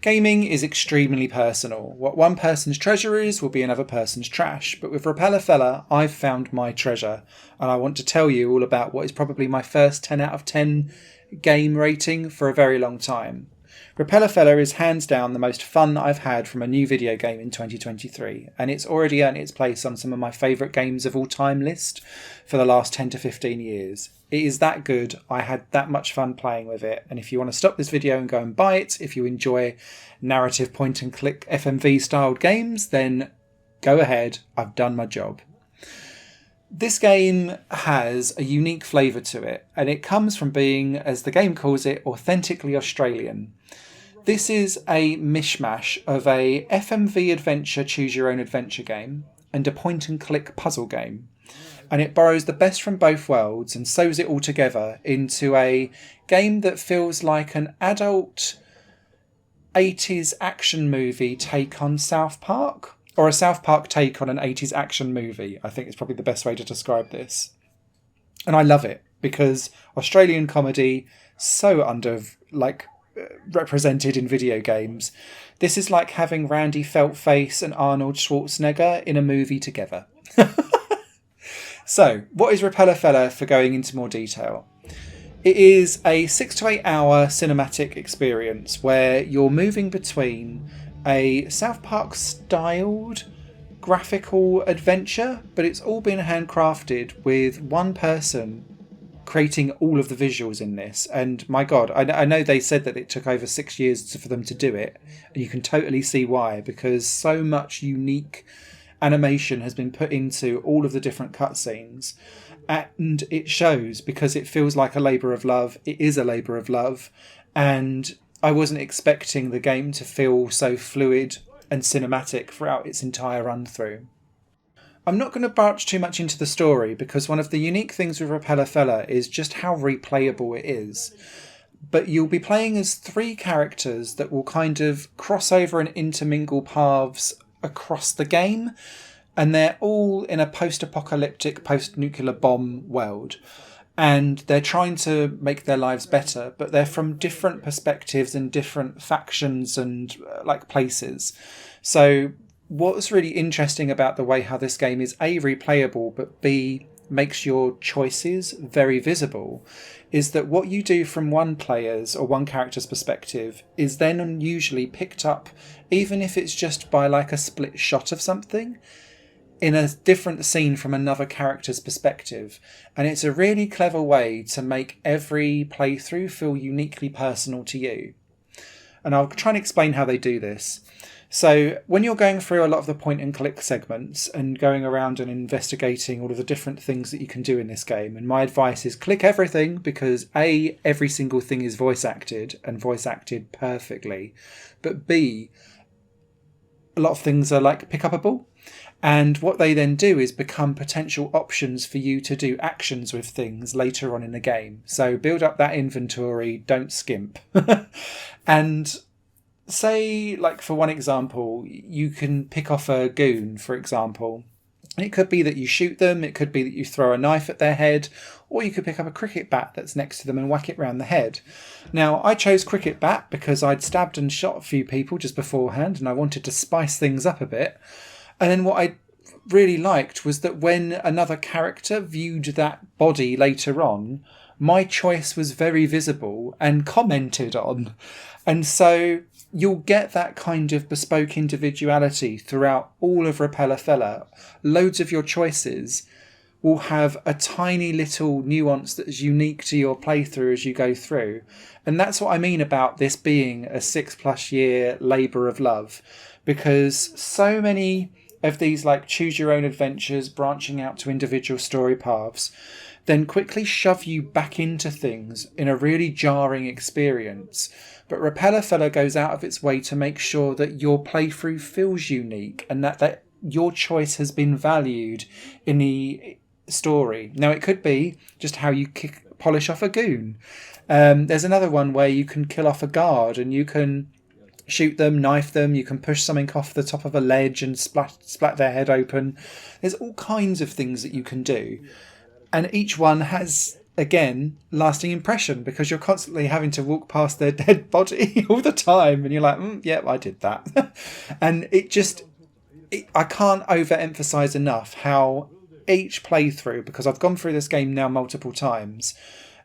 Gaming is extremely personal. What one person's treasure is will be another person's trash. But with Repella Fella, I've found my treasure. And I want to tell you all about what is probably my first 10 out of 10 game rating for a very long time. Repella Fella is hands down the most fun I've had from a new video game in 2023, and it's already earned its place on some of my favourite games of all time list for the last 10 to 15 years. It is that good, I had that much fun playing with it, and if you want to stop this video and go and buy it, if you enjoy narrative point and click FMV styled games, then go ahead, I've done my job. This game has a unique flavour to it, and it comes from being, as the game calls it, authentically Australian. This is a mishmash of a FMV adventure choose your own adventure game and a point and click puzzle game. And it borrows the best from both worlds and sews it all together into a game that feels like an adult 80s action movie take on South Park. Or a South Park take on an 80s action movie, I think is probably the best way to describe this. And I love it, because Australian comedy, so represented in video games. This is like having Randy Feltface and Arnold Schwarzenegger in a movie together. So, what is Repella Fella for going into more detail? It is a 6 to 8 hour cinematic experience where you're moving between a South Park styled graphical adventure, but it's all been handcrafted with one person creating all of the visuals in this. And my God, I know they said that it took over 6 years for them to do it, and you can totally see why, because so much unique animation has been put into all of the different cutscenes, and it shows because it feels like a labour of love. It is a labour of love, and I wasn't expecting the game to feel so fluid and cinematic throughout its entire run through. I'm not going to branch too much into the story because one of the unique things with Repella Fella is just how replayable it is. But you'll be playing as 3 characters that will kind of cross over and intermingle paths across the game, and they're all in a post-apocalyptic, post-nuclear bomb world. And they're trying to make their lives better, but they're from different perspectives and different factions and places. So what's really interesting about the way how this game is A, replayable, but B, makes your choices very visible, is that what you do from one player's or one character's perspective is then usually picked up, even if it's just by a split shot of something, in a different scene from another character's perspective. And it's a really clever way to make every playthrough feel uniquely personal to you. And I'll try and explain how they do this. So when you're going through a lot of the point and click segments and going around and investigating all of the different things that you can do in this game, and my advice is click everything, because A, every single thing is voice acted and voice acted perfectly, but B, a lot of things are pick-upable. And what they then do is become potential options for you to do actions with things later on in the game. So build up that inventory, don't skimp. And say, for one example, you can pick off a goon, for example. And it could be that you shoot them, it could be that you throw a knife at their head, or you could pick up a cricket bat that's next to them and whack it round the head. Now, I chose cricket bat because I'd stabbed and shot a few people just beforehand, and I wanted to spice things up a bit. And then what I really liked was that when another character viewed that body later on, my choice was very visible and commented on. And so you'll get that kind of bespoke individuality throughout all of Repella Fella. Loads of your choices will have a tiny little nuance that is unique to your playthrough as you go through. And that's what I mean about this being a 6+ year labour of love, because so many of these choose your own adventures branching out to individual story paths then quickly shove you back into things in a really jarring experience. But Repella Fella goes out of its way to make sure that your playthrough feels unique and that your choice has been valued in the story. Now, it could be just how you polish off a goon. There's another one where you can kill off a guard and you can shoot them, knife them, you can push something off the top of a ledge and splat their head open. There's all kinds of things that you can do. And each one has again, lasting impression, because you're constantly having to walk past their dead body all the time, and you're like, yeah, I did that. And I can't overemphasize enough how each playthrough, because I've gone through this game now multiple times,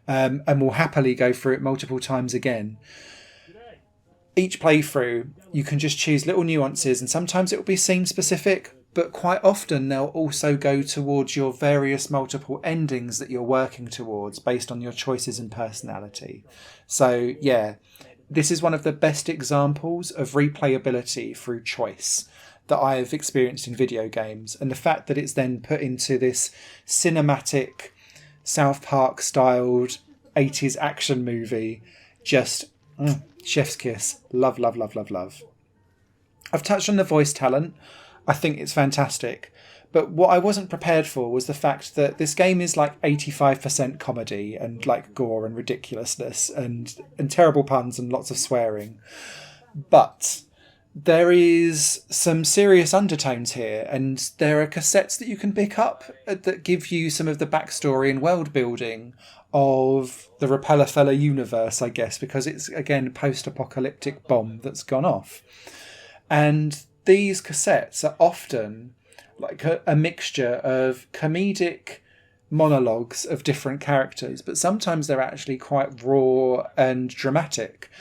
and will happily go through it multiple times again. Each playthrough, you can just choose little nuances, and sometimes it will be scene specific, but quite often they'll also go towards your various multiple endings that you're working towards based on your choices and personality. So yeah, this is one of the best examples of replayability through choice that I have experienced in video games. And the fact that it's then put into this cinematic, South Park styled 80s action movie, just chef's kiss. Love, love, love, love, love. I've touched on the voice talent. I think it's fantastic. But what I wasn't prepared for was the fact that this game is like 85% comedy and like gore and ridiculousness and terrible puns and lots of swearing. But there is some serious undertones here, and there are cassettes that you can pick up that give you some of the backstory and world building of the Repella Fella universe, I guess, because it's, again, a post-apocalyptic bomb that's gone off. And these cassettes are often like a mixture of comedic monologues of different characters, but sometimes they're actually quite raw and dramatic.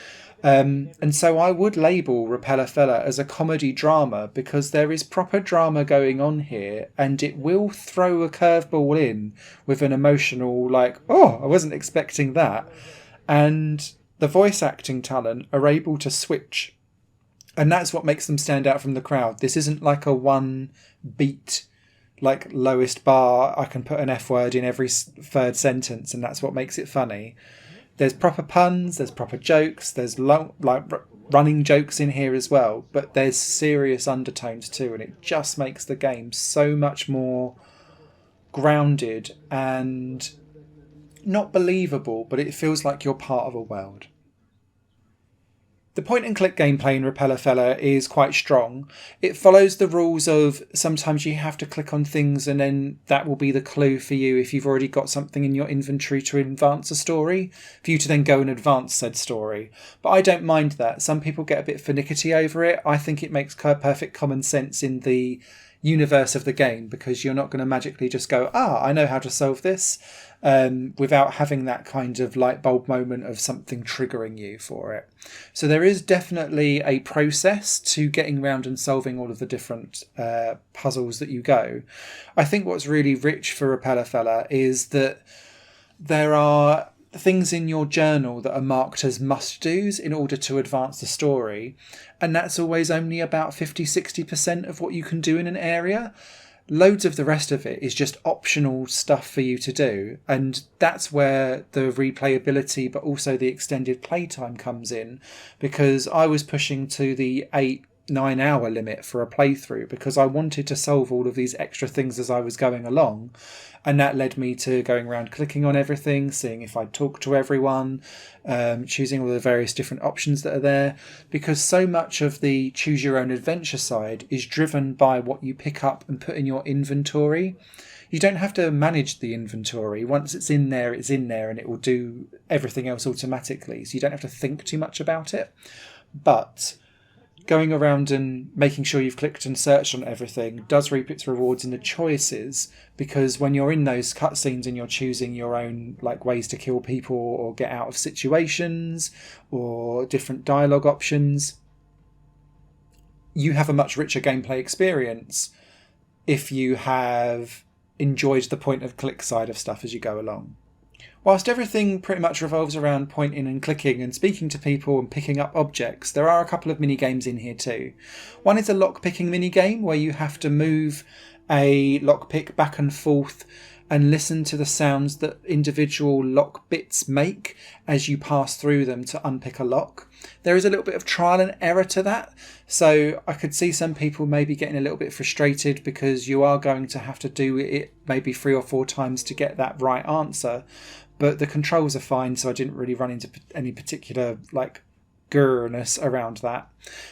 And so I would label Repella Fella as a comedy drama, because there is proper drama going on here, and it will throw a curveball in with an emotional, like, oh, I wasn't expecting that. And the voice acting talent are able to switch. And that's what makes them stand out from the crowd. This isn't like a one beat, like lowest bar, I can put an F word in every third sentence and that's what makes it funny. There's proper puns, there's proper jokes, there's running jokes in here as well, but there's serious undertones too, and it just makes the game so much more grounded and not believable, but it feels like you're part of a world. The point-and-click gameplay in Repella Fella is quite strong. It follows the rules of sometimes you have to click on things and then that will be the clue for you if you've already got something in your inventory to advance a story, for you to then go and advance said story. But I don't mind that. Some people get a bit finicky over it. I think it makes perfect common sense in the universe of the game, because you're not going to magically just go, I know how to solve this, without having that kind of light bulb moment of something triggering you for it. So there is definitely a process to getting around and solving all of the different puzzles that you go. I think what's really rich for Repella Fella is that there are things in your journal that are marked as must-dos in order to advance the story, and that's always only about 50-60% of what you can do in an area. Loads of the rest of it is just optional stuff for you to do, and that's where the replayability but also the extended playtime comes in, because I was pushing to the 8-9 hour limit for a playthrough because I wanted to solve all of these extra things as I was going along, and that led me to going around clicking on everything, seeing if I'd talk to everyone, choosing all the various different options that are there, because so much of the choose your own adventure side is driven by what you pick up and put in your inventory. You don't have to manage the inventory. Once it's in there, and it will do everything else automatically, so you don't have to think too much about it. But going around and making sure you've clicked and searched on everything does reap its rewards in the choices, because when you're in those cutscenes and you're choosing your own like ways to kill people or get out of situations or different dialogue options, you have a much richer gameplay experience if you have enjoyed the point of click side of stuff as you go along. Whilst everything pretty much revolves around pointing and clicking and speaking to people and picking up objects, there are a couple of mini-games in here too. One is a lock-picking mini-game where you have to move a lockpick back and forth and listen to the sounds that individual lock bits make as you pass through them to unpick a lock. There is a little bit of trial and error to that, so I could see some people maybe getting a little bit frustrated because you are going to have to do it maybe 3 or 4 times to get that right answer. But the controls are fine, so I didn't really run into any particular like gurness around that.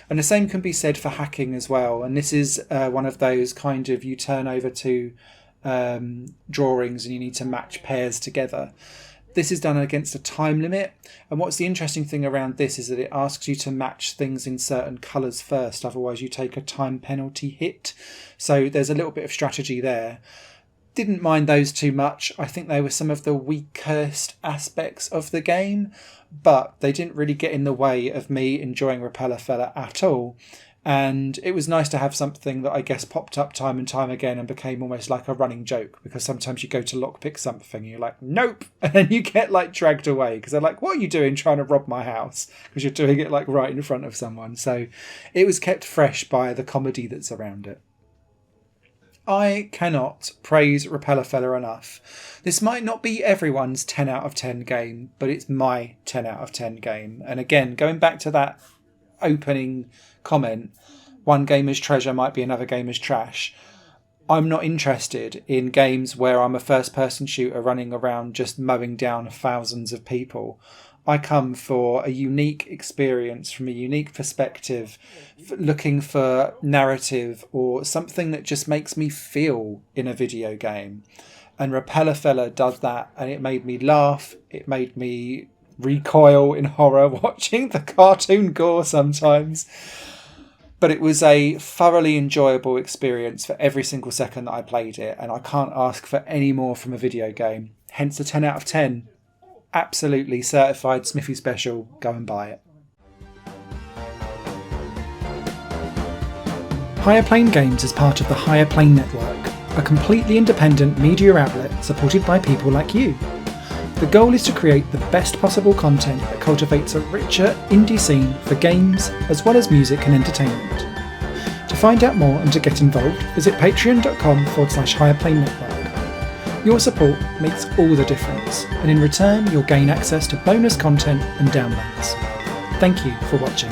And the same can be said for hacking as well. And this is one of those kind of, you turn over to drawings and you need to match pairs together. This is done against a time limit, and what's the interesting thing around this is that it asks you to match things in certain colours first, otherwise you take a time penalty hit. So there's a little bit of strategy there. Didn't mind those too much. I think they were some of the weakest aspects of the game, but they didn't really get in the way of me enjoying Repella Fella at all. And it was nice to have something that I guess popped up time and time again and became almost like a running joke, because sometimes you go to lockpick something and you're like, nope, and then you get like dragged away because they're like, what are you doing trying to rob my house? Because you're doing it like right in front of someone. So it was kept fresh by the comedy that's around it. I cannot praise Repella Fella enough. This might not be everyone's 10 out of 10 game, but it's my 10 out of 10 game. And again, going back to that opening comment, one gamer's treasure might be another gamer's trash. I'm not interested in games where I'm a first-person shooter running around just mowing down thousands of people. I come for a unique experience from a unique perspective, looking for narrative or something that just makes me feel in a video game. And Repella Fella does that, and it made me laugh. It made me recoil in horror watching the cartoon gore sometimes. But it was a thoroughly enjoyable experience for every single second that I played it, and I can't ask for any more from a video game. Hence a 10 out of 10. Absolutely certified Smithy special. Go and buy it. Higher Plane Games is part of the Higher Plane Network, a completely independent media outlet supported by people like you. The goal is to create the best possible content that cultivates a richer indie scene for games as well as music and entertainment. To find out more and to get involved, visit patreon.com/higherplane-network. Your support makes all the difference, and in return you'll gain access to bonus content and downloads. Thank you for watching.